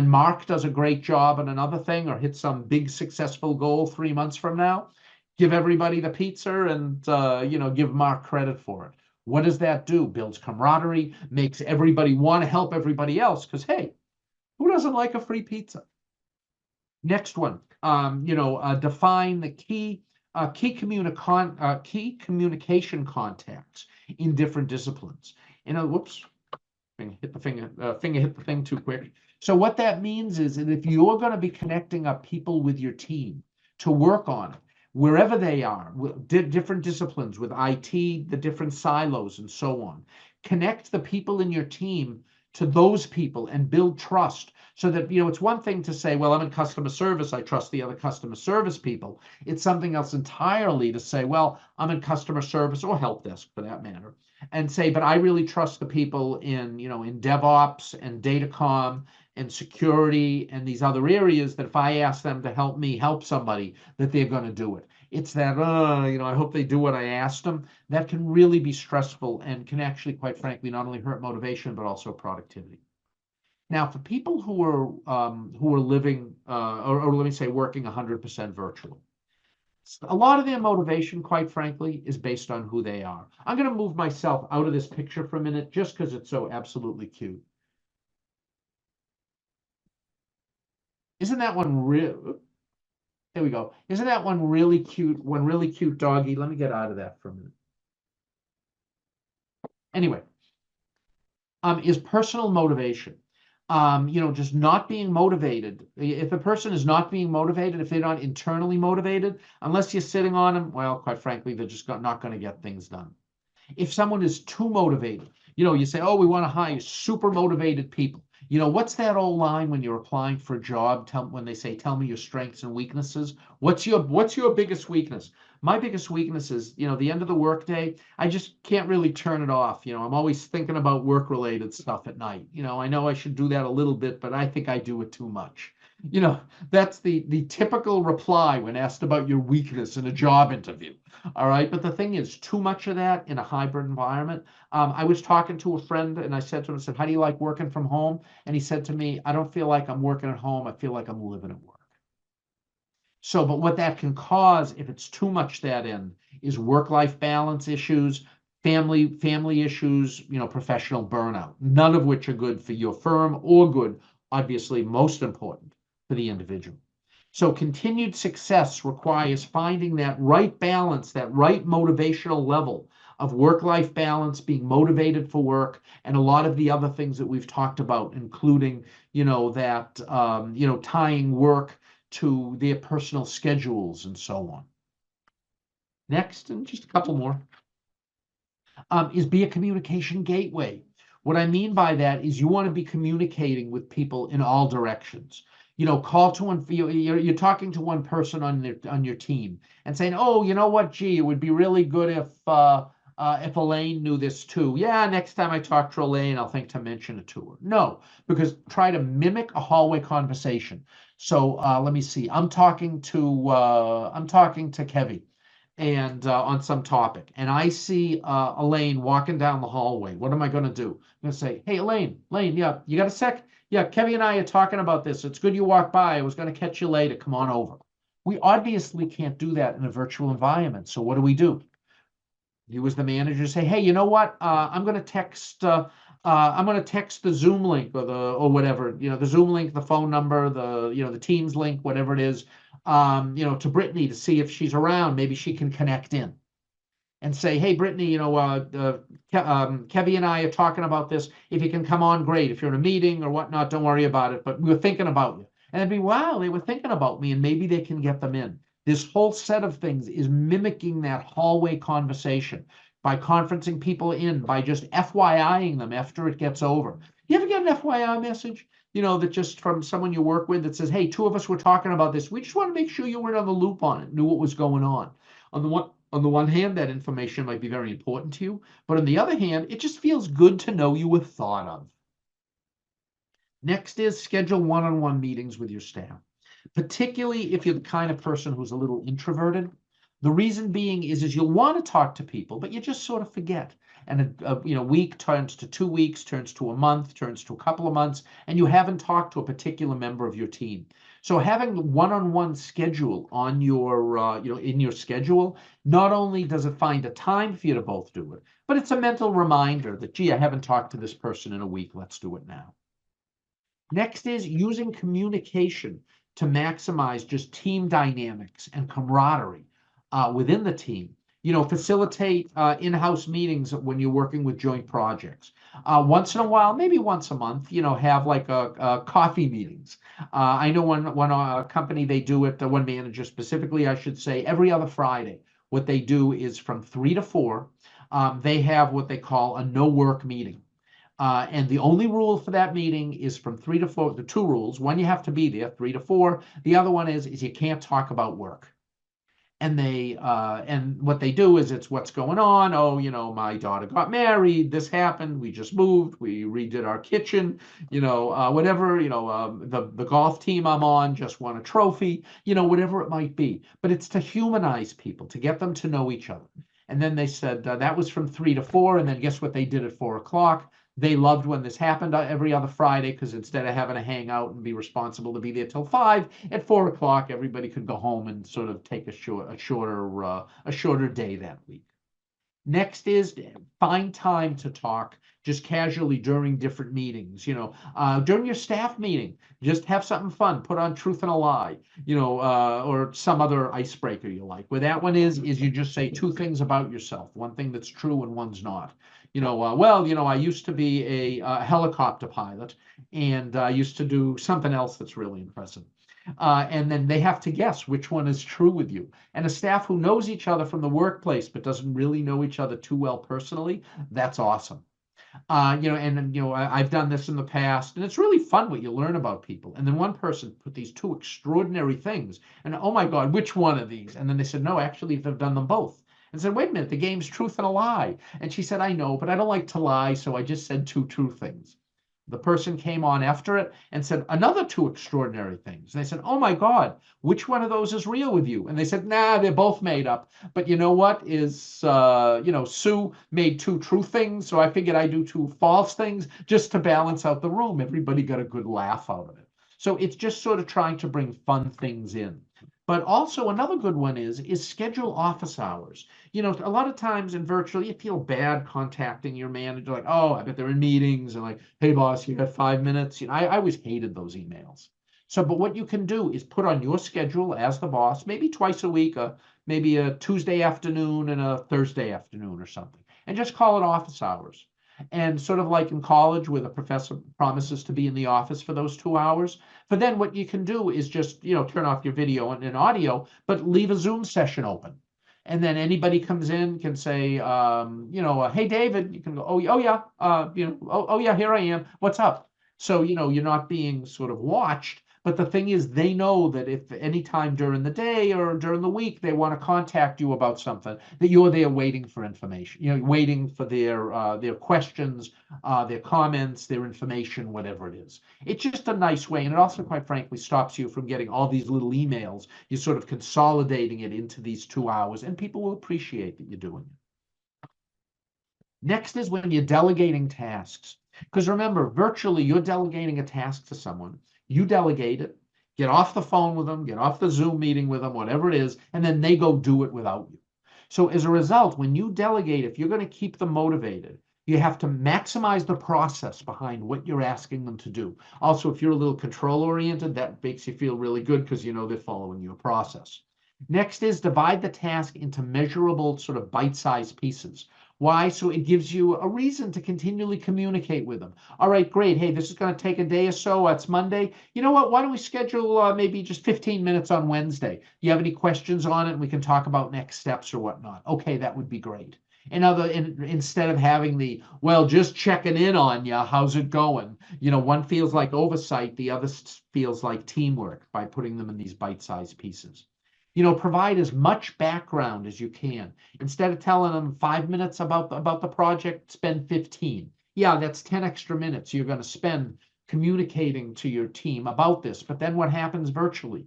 Mark does a great job on another thing or hits some big successful goal 3 months from now, give everybody the pizza and give Mark credit for it. What does that do? Builds camaraderie, makes everybody want to help everybody else because, hey, who doesn't like a free pizza? Next one, define the key communication contacts in different disciplines. Whoops, finger hit the thing too quick. So what that means is that if you're going to be connecting up people with your team to work on it, wherever they are, different disciplines with IT, the different silos and so on, connect the people in your team to those people and build trust so that, it's one thing to say, well, I'm in customer service, I trust the other customer service people. It's something else entirely to say, well, I'm in customer service or help desk for that matter, and say, but I really trust the people in DevOps and Datacom and security and these other areas that if I ask them to help me help somebody, that they're going to do it. It's that, I hope they do what I asked them. That can really be stressful and can actually, quite frankly, not only hurt motivation, but also productivity. Now, for people who are living, or let me say, working 100% virtually, a lot of their motivation, quite frankly, is based on who they are. I'm going to move myself out of this picture for a minute just because it's so absolutely cute. Isn't that one real? There we go. Isn't that one really cute? One really cute doggy. Let me get out of that for a minute. Anyway, is personal motivation. Just not being motivated. If a person is not being motivated, if they're not internally motivated, unless you're sitting on them, well, quite frankly, they're just not going to get things done. If someone is too motivated, you say, oh, we want to hire super motivated people. What's that old line when you're applying for a job? When they say, tell me your strengths and weaknesses. What's your biggest weakness? My biggest weakness is, the end of the workday, I just can't really turn it off. I'm always thinking about work-related stuff at night. I know I should do that a little bit, but I think I do it too much. That's the typical reply when asked about your weakness in a job interview. All right. But the thing is, too much of that in a hybrid environment. I was talking to a friend and I said to him, how do you like working from home? And he said to me, I don't feel like I'm working at home. I feel like I'm living at work. So, but what that can cause, if it's too much that end, is work-life balance issues, family issues, professional burnout, none of which are good for your firm or good, obviously, most important for the individual. So continued success requires finding that right balance, that right motivational level of work-life balance, being motivated for work, and a lot of the other things that we've talked about, including, tying work to their personal schedules and so on. Next, and just a couple more, is be a communication gateway. What I mean by that is you want to be communicating with people in all directions. Call to one, you're talking to one person on your team and saying, oh, you know what, gee, it would be really good if Elaine knew this too. Yeah, next time I talk to Elaine, I'll think to mention it to her. No, because try to mimic a hallway conversation. So let me see. I'm talking to Kevin, and on some topic, and I see Elaine walking down the hallway. What am I going to do? I'm going to say, hey, Elaine, yeah, you got a sec? Yeah, Kevin and I are talking about this. It's good you walked by. I was going to catch you later. Come on over. We obviously can't do that in a virtual environment. So what do? You as the manager say, hey, you know what? I'm going to text. I'm going to text the Zoom link or whatever. The Zoom link, the phone number, the Teams link, whatever it is. To Brittany to see if she's around. Maybe she can connect in and say, hey, Brittany, Kevy and I are talking about this. If you can come on, great. If you're in a meeting or whatnot, don't worry about it. But we were thinking about you. And it'd be, wow, they were thinking about me, and maybe they can get them in. This whole set of things is mimicking that hallway conversation by conferencing people in, by just FYIing them after it gets over. You ever get an FYI message? That just from someone you work with that says, hey, two of us were talking about this. We just want to make sure you were on the loop on it, knew what was going on. On the one hand, that information might be very important to you, but on the other hand, it just feels good to know you were thought of. Next is schedule one-on-one meetings with your staff, particularly if you're the kind of person who's a little introverted. The reason being is you'll want to talk to people, but you just sort of forget. And a week turns to 2 weeks, turns to a month, turns to a couple of months, and you haven't talked to a particular member of your team. So having one-on-one schedule on your, in your schedule, not only does it find a time for you to both do it, but it's a mental reminder that, gee, I haven't talked to this person in a week. Let's do it now. Next is using communication to maximize just team dynamics and camaraderie within the team. Facilitate in-house meetings when you're working with joint projects. Once in a while, maybe once a month, have like a coffee meetings. I know one company, they do it, one manager specifically, I should say, every other Friday. What they do is from 3 to 4, they have what they call a no work meeting. And the only rule for that meeting is from 3 to 4, the two rules. One, you have to be there, 3 to 4. The other one is you can't talk about work. And and what they do is it's what's going on. Oh, my daughter got married. This happened. We just moved. We redid our kitchen. Whatever. The golf team I'm on just won a trophy. Whatever it might be. But it's to humanize people, to get them to know each other. And then they said that was from 3 to 4. And then guess what they did at 4 o'clock? They loved when this happened every other Friday, because instead of having to hang out and be responsible to be there till 5, at 4 o'clock, everybody could go home and sort of take a shorter day that week. Next is find time to talk just casually during different meetings. During your staff meeting, just have something fun. Put on Truth and a Lie, or some other icebreaker you like. Where that one is you just say 2 things about yourself, one thing that's true and one's not. I used to be a helicopter pilot, and I used to do something else that's really impressive. And then they have to guess which one is true with you. And a staff who knows each other from the workplace but doesn't really know each other too well personally, that's awesome. I've done this in the past, and it's really fun what you learn about people. And then one person put these 2 extraordinary things, and oh my God, which one of these? And then they said, no, actually, they've done them both. And said, wait a minute, the game's Truth and a Lie. And she said, I know, but I don't like to lie, so I just said 2 true things. The person came on after it and said another 2 extraordinary things. And they said, oh my God, which one of those is real with you? And they said, nah, they're both made up. But you know what is, Sue made 2 true things, so I figured I'd do 2 false things just to balance out the room. Everybody got a good laugh out of it. So it's just sort of trying to bring fun things in. But also another good one is schedule office hours. A lot of times in virtual, you feel bad contacting your manager, like, oh, I bet they're in meetings, and like, hey, boss, you got 5 minutes. I always hated those emails. So, but what you can do is put on your schedule as the boss, maybe twice a week, maybe a Tuesday afternoon and a Thursday afternoon or something, and just call it office hours. And sort of like in college where the professor promises to be in the office for those 2 hours. But then what you can do is just, turn off your video and audio, but leave a Zoom session open. And then anybody comes in can say, hey, David, you can go, oh yeah, oh yeah, here I am. What's up? So, you're not being sort of watched. But the thing is, they know that if any time during the day or during the week they want to contact you about something, that you're there waiting for information, waiting for their questions, their comments, their information, whatever it is. It's just a nice way. And it also, quite frankly, stops you from getting all these little emails. You're sort of consolidating it into these 2 hours, and people will appreciate that you're doing it. Next is when you're delegating tasks. Because remember, virtually, you're delegating a task to someone. You delegate it. Get off the phone with them, get off the Zoom meeting with them, whatever it is, and then they go do it without you. So as a result, when you delegate, if you're going to keep them motivated, you have to maximize the process behind what you're asking them to do. Also, if you're a little control oriented, that makes you feel really good because you know they're following your process. Next is divide the task into measurable sort of bite-sized pieces. Why? So it gives you a reason to continually communicate with them. All right, great. Hey, this is going to take a day or so. It's Monday. You know what? Why don't we schedule maybe just 15 minutes on Wednesday? You have any questions on it? And we can talk about next steps or whatnot. Okay, that would be great. Instead of having the, well, just checking in on you, how's it going? One feels like oversight, the other feels like teamwork by putting them in these bite-sized pieces. Provide as much background as you can. Instead of telling them 5 minutes about the project, spend 15. Yeah, that's 10 extra minutes you're going to spend communicating to your team about this. But then what happens virtually?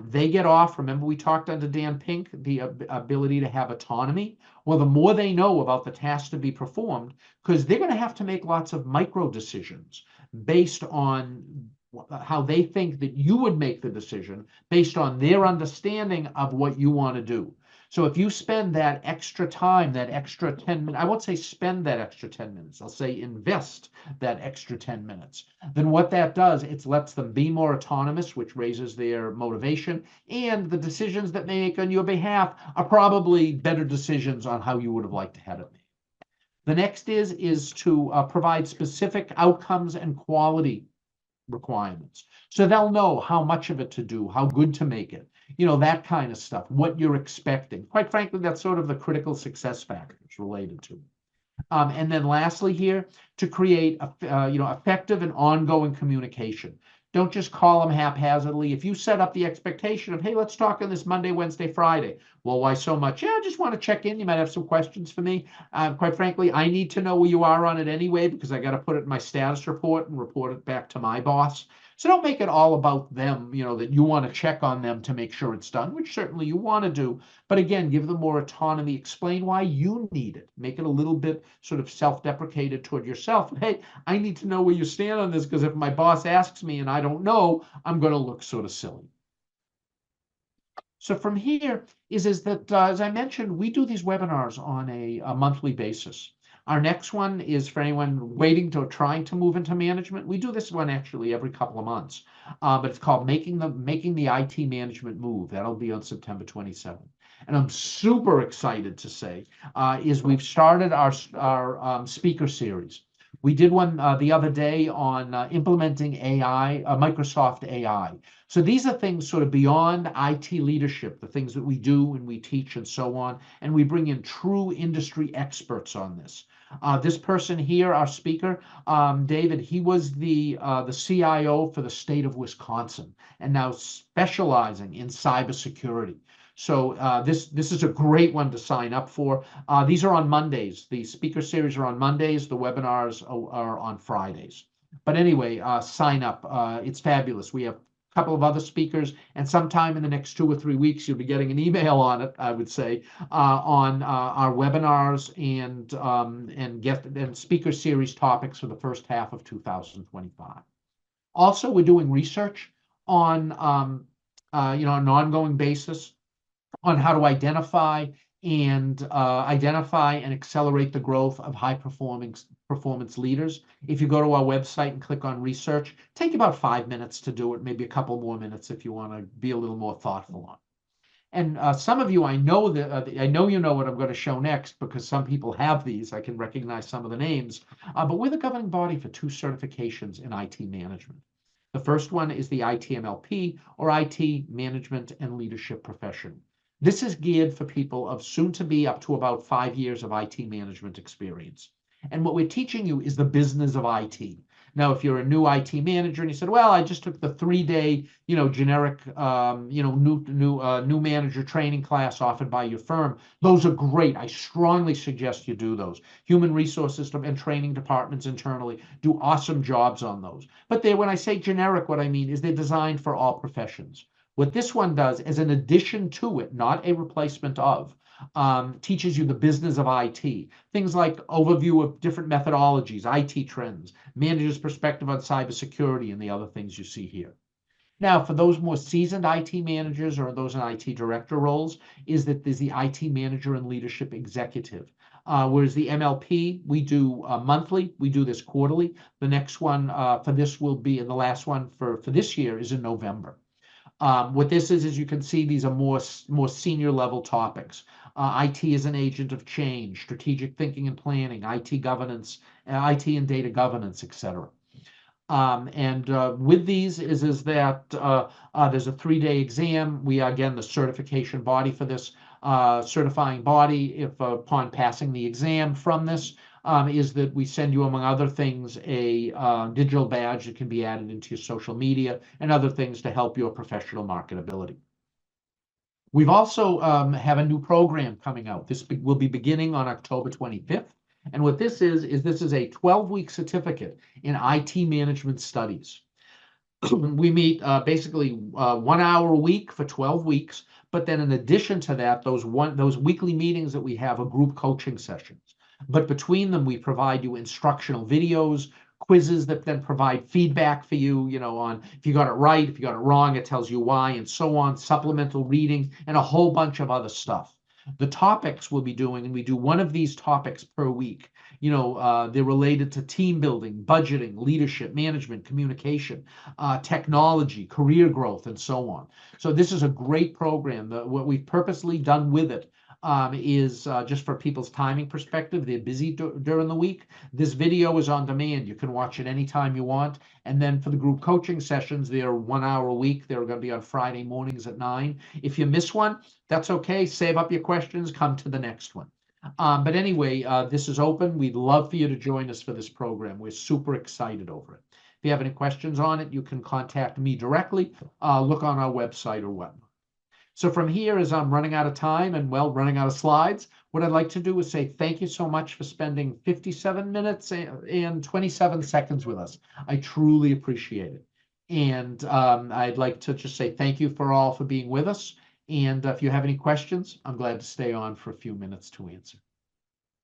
They get off. Remember, we talked under Dan Pink, the ability to have autonomy. Well, the more they know about the task to be performed, because they're going to have to make lots of micro decisions based on how they think that you would make the decision based on their understanding of what you want to do. So if you spend that extra time, that extra 10 minutes, I won't say spend that extra 10 minutes, I'll say invest that extra 10 minutes, then what that does, it lets them be more autonomous, which raises their motivation, and the decisions that they make on your behalf are probably better decisions on how you would have liked to have it made. The next is to provide specific outcomes and quality requirements. So they'll know how much of it to do, how good to make it, that kind of stuff, what you're expecting. Quite frankly, that's sort of the critical success factors related to it. And then lastly here, to create effective and ongoing communication. Don't just call them haphazardly. If you set up the expectation of, hey, let's talk on this Monday, Wednesday, Friday. Well, why so much? Yeah, I just want to check in. You might have some questions for me. Quite frankly, I need to know where you are on it anyway, because I got to put it in my status report and report it back to my boss. So don't make it all about them, that you want to check on them to make sure it's done, which certainly you want to do. But again, give them more autonomy. Explain why you need it. Make it a little bit sort of self-deprecated toward yourself. Hey, I need to know where you stand on this, because if my boss asks me and I don't know, I'm going to look sort of silly. So from here is that, as I mentioned, we do these webinars on a monthly basis. Our next one is for anyone waiting to trying to move into management. We do this one actually every couple of months, but it's called Making the IT Management Move. That'll be on September 27th. And I'm super excited to say is we've started our speaker series. We did one the other day on implementing AI, Microsoft AI. So these are things sort of beyond IT leadership, the things that we do and we teach and so on. And we bring in true industry experts on this. This person here, our speaker, David, he was the CIO for the state of Wisconsin and now specializing in cybersecurity. So this is a great one to sign up for. These are on Mondays. The speaker series are on Mondays. The webinars are on Fridays. But anyway, sign up. It's fabulous. We have a couple of other speakers, and sometime in the next 2 or 3 weeks, you'll be getting an email on it, I would say, on our webinars and speaker series topics for the first half of 2025. Also, we're doing research on an ongoing basis on how to identify and accelerate the growth of high performance leaders. If you go to our website and click on research, take about 5 minutes to do it, maybe a couple more minutes if you want to be a little more thoughtful on it. And some of you, I know you know what I'm going to show next, because some people have these. I can recognize some of the names, but we're the governing body for 2 certifications in IT management. The first one is the ITMLP, or IT Management and Leadership Profession. This is geared for people of soon to be up to about 5 years of IT management experience. And what we're teaching you is the business of IT. Now, if you're a new IT manager and you said, well, I just took the 3-day, generic, new manager training class offered by your firm, those are great. I strongly suggest you do those. Human resources and training departments internally do awesome jobs on those. But when I say generic, what I mean is they're designed for all professions. What this one does is an addition to it, not a replacement of, teaches you the business of IT. Things like overview of different methodologies, IT trends, manager's perspective on cybersecurity, and the other things you see here. Now, for those more seasoned IT managers or those in IT director roles, is that there's the IT manager and leadership executive. Whereas the MLP, we do monthly, we do this quarterly. The next one for this will be, and the last one for this year is in November. What this is you can see these are more senior level topics. IT as an agent of change, strategic thinking and planning, IT governance, IT and data governance, etc. And with these is that there's a 3-day exam. We are, again, the certification body for this. Certifying body, if upon passing the exam from this, is that we send you, among other things, a digital badge that can be added into your social media and other things to help your professional marketability. We've also have a new program coming out. This will be beginning on October 25th. And what this is this is a 12-week certificate in IT management studies. We meet basically 1 hour a week for 12 weeks. But then in addition to that, those weekly meetings that we have are group coaching sessions. But between them, we provide you instructional videos, quizzes that then provide feedback for you, on if you got it right, if you got it wrong, it tells you why, and so on, supplemental reading, and a whole bunch of other stuff. The topics we'll be doing, and we do one of these topics per week. They're related to team building, budgeting, leadership, management, communication, technology, career growth, and so on. So this is a great program. What we've purposely done with it is just for people's timing perspective. They're busy during the week. This video is on demand. You can watch it anytime you want. And then for the group coaching sessions, they're 1 hour a week. They're going to be on Friday mornings at 9. If you miss one, that's okay. Save up your questions. Come to the next one. But anyway, this is open. We'd love for you to join us for this program. We're super excited over it. If you have any questions on it, you can contact me directly. Look on our website or whatnot. So from here, as I'm running out of time and, running out of slides, what I'd like to do is say thank you so much for spending 57 minutes and 27 seconds with us. I truly appreciate it. And I'd like to just say thank you for being with us. And if you have any questions, I'm glad to stay on for a few minutes to answer.